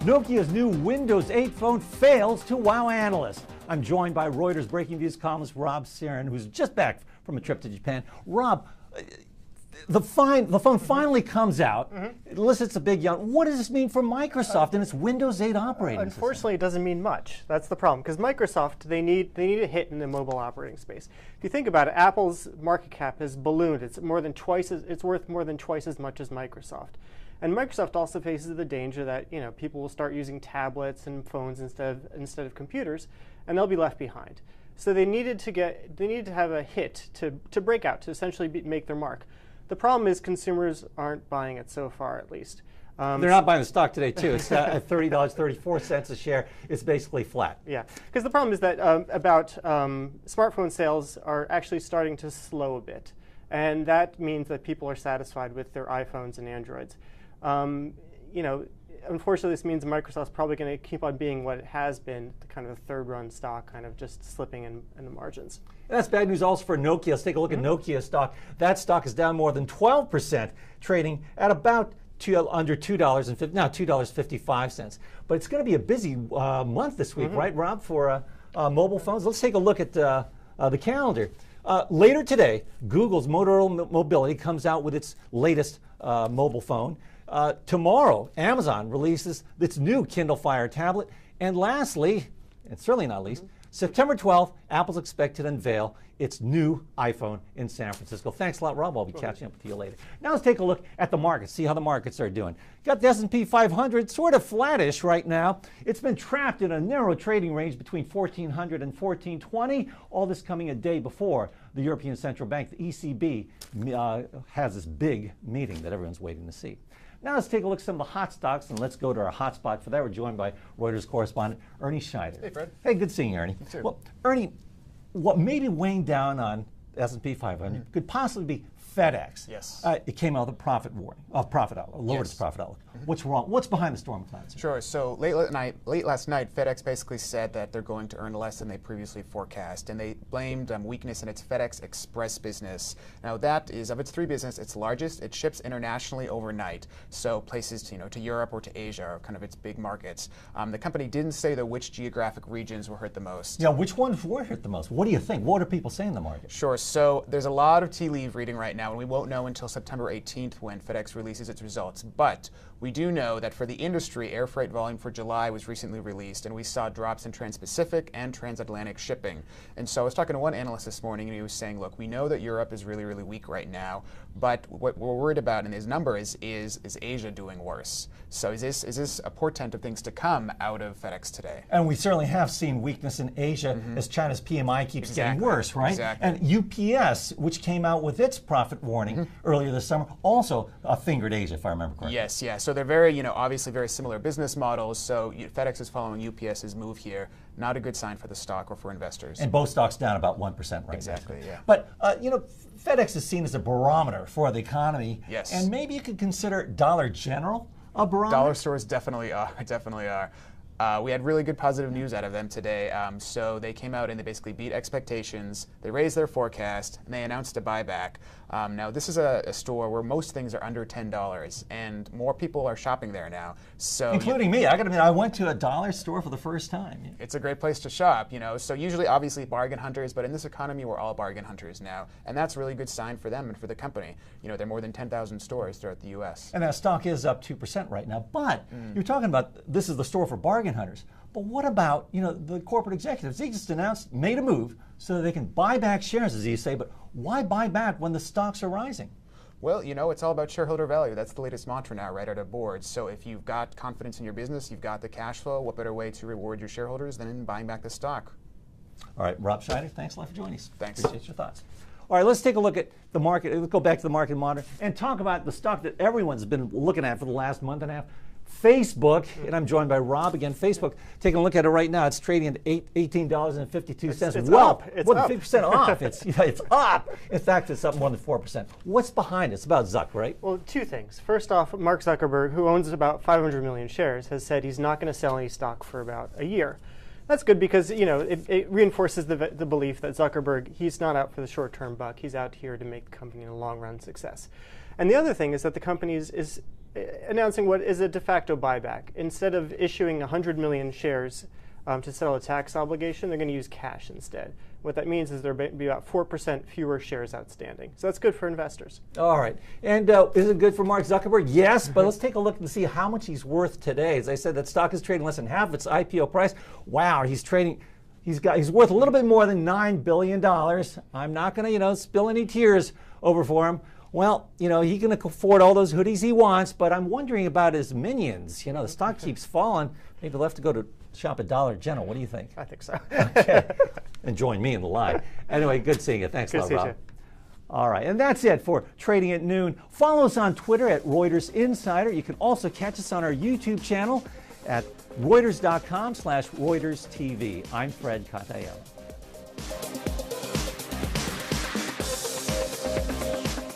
Nokia's new Windows 8 phone fails to wow analysts. I'm joined by Reuters Breaking News columnist Rob Sarin, who's just back from a trip to Japan. Rob, the phone finally comes out. It elicits a big yawn. What does this mean for Microsoft and its Windows 8 operating system? Unfortunately, it doesn't mean much. That's the problem, because Microsoft, they need a hit in the mobile operating space. If you think about it, Apple's market cap has ballooned. It's worth more than twice as much as Microsoft. And Microsoft also faces the danger that people will start using tablets and phones instead of computers, and they'll be left behind. So they needed to have a hit to break out, to essentially make their mark. The problem is consumers aren't buying it so far, at least. They're not buying the stock today, too. It's at $30.34 a share. It's basically flat. Yeah, because the problem is that smartphone sales are actually starting to slow a bit. And that means that people are satisfied with their iPhones and Androids. Unfortunately, this means Microsoft's probably going to keep on being what it has been, kind of a third-run stock, kind of just slipping in the margins. And that's bad news also for Nokia. Let's take a look at Nokia stock. That stock is down more than 12%, trading at about under $2.55. But it's going to be a busy month this week, right, Rob, for mobile phones? Let's take a look at the calendar. Later today, Google's Motorola Mobility comes out with its latest mobile phone. Tomorrow, Amazon releases its new Kindle Fire tablet. And lastly, and certainly not least, September 12th, Apple's expected to unveil its new iPhone in San Francisco. Thanks a lot, Rob. I'll be catching up with you later. Now let's take a look at the markets, see how the markets are doing. Got the S&P 500 sort of flattish right now. It's been trapped in a narrow trading range between 1,400 and 1,420. All this coming a day before the European Central Bank, the ECB, has this big meeting that everyone's waiting to see. Now let's take a look at some of the hot stocks, and let's go to our hot spot. For that, we're joined by Reuters correspondent Ernie Schneider. Hey, Fred. Hey, good seeing you, Ernie. You too. Well, Ernie, what may be weighing down on S&P 500 could possibly be FedEx. Yes. It came out with a profit warning, profit outlook, lowered its profit outlook. What's wrong? What's behind the storm clouds? Sure. So late last night, FedEx basically said that they're going to earn less than they previously forecast, and they blamed weakness in its FedEx Express business. Now that is, of its three businesses, its largest. It ships internationally overnight, so places to Europe or to Asia are kind of its big markets. The company didn't say though which geographic regions were hurt the most. Yeah, which ones were hurt the most? What do you think? What are people saying in the market? Sure. So there's a lot of tea leaf reading right now, and we won't know until September 18th when FedEx releases its results. But we do know that for the industry, air freight volume for July was recently released, and we saw drops in trans-Pacific and transatlantic shipping. And so I was talking to one analyst this morning, and he was saying, look, we know that Europe is really, really weak right now, but what we're worried about in his number is Asia doing worse. So is this a portent of things to come out of FedEx today? And we certainly have seen weakness in Asia as China's PMI keeps getting worse, right? Exactly. And UPS, which came out with its profit warning earlier this summer, also fingered Asia, if I remember correctly. Yes, yeah. So they're very, obviously very similar business models. So FedEx is following UPS's move here. Not a good sign for the stock or for investors. And both stocks down about 1% right now. Exactly, yeah. But, FedEx is seen as a barometer for the economy. Yes. And maybe you could consider Dollar General a barometer? Dollar stores definitely are. We had really good positive news out of them today. So they came out and they basically beat expectations. They raised their forecast and they announced a buyback. Now this is a store where most things are under $10, and more people are shopping there now. So including me. I got to admit, I went to a dollar store for the first time. It's a great place to shop, So usually, obviously, bargain hunters, but in this economy, we're all bargain hunters now, and that's a really good sign for them and for the company. There are more than 10,000 stores throughout the U.S. And that stock is up 2% right now. But you're talking about this is the store for bargain hunters. But what about the corporate executives? They just made a move so that they can buy back shares, as you say. But why buy back when the stocks are rising? Well, it's all about shareholder value. That's the latest mantra now, right out of board. So if you've got confidence in your business, you've got the cash flow, what better way to reward your shareholders than in buying back the stock? All right, Rob Schneider, thanks a lot for joining us. Thanks. Appreciate your thoughts. All right, let's take a look at the market. Let's go back to the market monitor and talk about the stock that everyone's been looking at for the last month and a half. Facebook, and I'm joined by Rob again. Facebook, taking a look at it right now. It's trading at $18.52. It's well, up. It's more than up. 50% off. It's up. In fact, it's up more than 4%. What's behind it? It's about Zuck, right? Well, two things. First off, Mark Zuckerberg, who owns about 500 million shares, has said he's not going to sell any stock for about a year. That's good because it reinforces the belief that Zuckerberg, he's not out for the short-term buck. He's out here to make the company in a long-run success. And the other thing is that the company is announcing what is a de facto buyback. Instead of issuing 100 million shares to settle a tax obligation, they're going to use cash instead. What that means is there will be about 4% fewer shares outstanding. So that's good for investors. All right. And is it good for Mark Zuckerberg? Yes, but let's take a look and see how much he's worth today. As I said, that stock is trading less than half its IPO price. Wow, he's trading. He's worth a little bit more than $9 billion. I'm not going to, spill any tears over for him. Well, he can afford all those hoodies he wants, but I'm wondering about his minions. The stock keeps falling. Maybe he'll have to go to shop at Dollar General. What do you think? I think so. Okay. And join me in the line. Anyway, good seeing you. Thanks a lot, Rob. All right, and that's it for Trading at Noon. Follow us on Twitter at Reuters Insider. You can also catch us on our YouTube channel at Reuters.com/ReutersTV. I'm Fred Catayella.